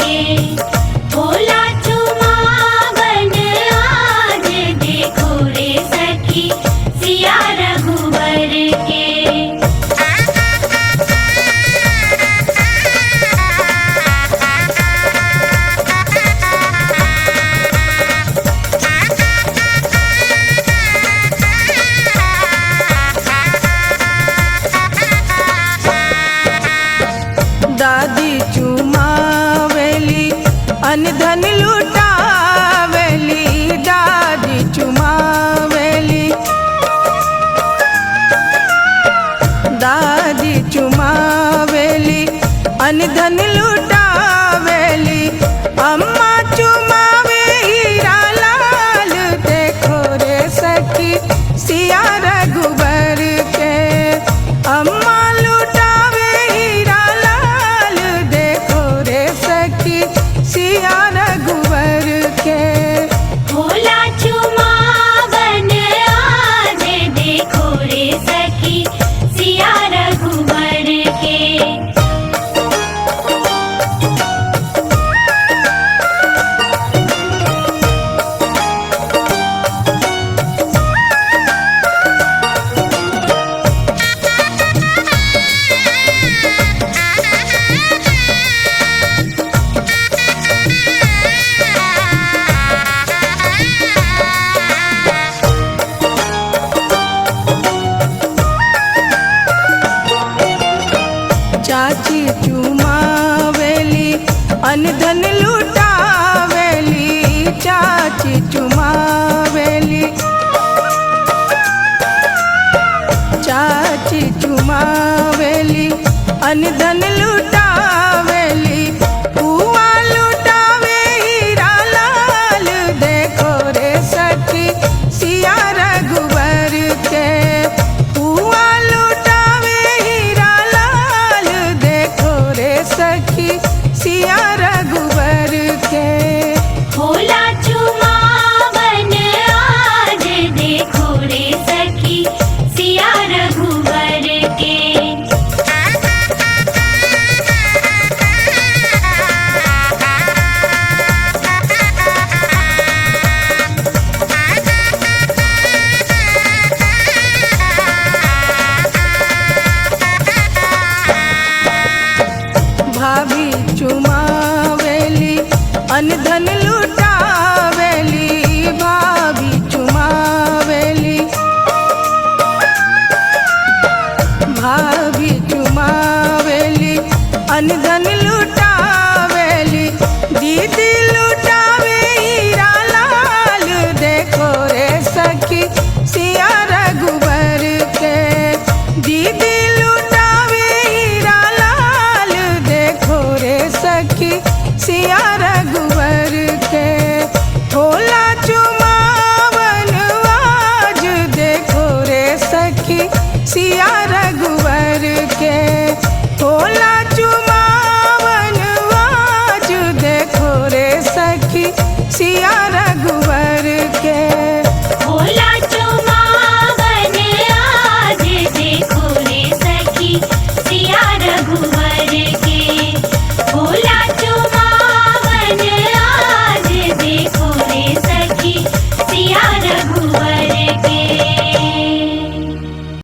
के। भोला चुमावन आज देखो रे सखी सिया रघुवर के। दादी चुमावेली अनधन लुटावेली, दादी चुमावेली, दादी चुमावेली अनधन लुटावेली। अम्मा चुमावे हीरा लाल देखो रे सखी सिया रघुबर के। अम्मा लुटावे हीरा लाल देखो रे सखी सिया रघुबर के। भोला चुमावन आज देखो रे सखी सिया रघुवर के। चाची चुमावेली अनधन लुटावेली, चाची चुमावेली, चाची चुमावेली अनधन लुटावेली। बुआ लुटावे हीरा लाल देखो रे सखी सिया रघुवर के। बुआ लुटावे हीरा लाल देखो रे सखी सिया रघुवर के। भोला चुमावन आज देखो रे सखी सिया रघुवर के। भाभी चुमावेली अनधन लुटावेली, भाभी चुमावेली, भाभी चुमावेली अनधन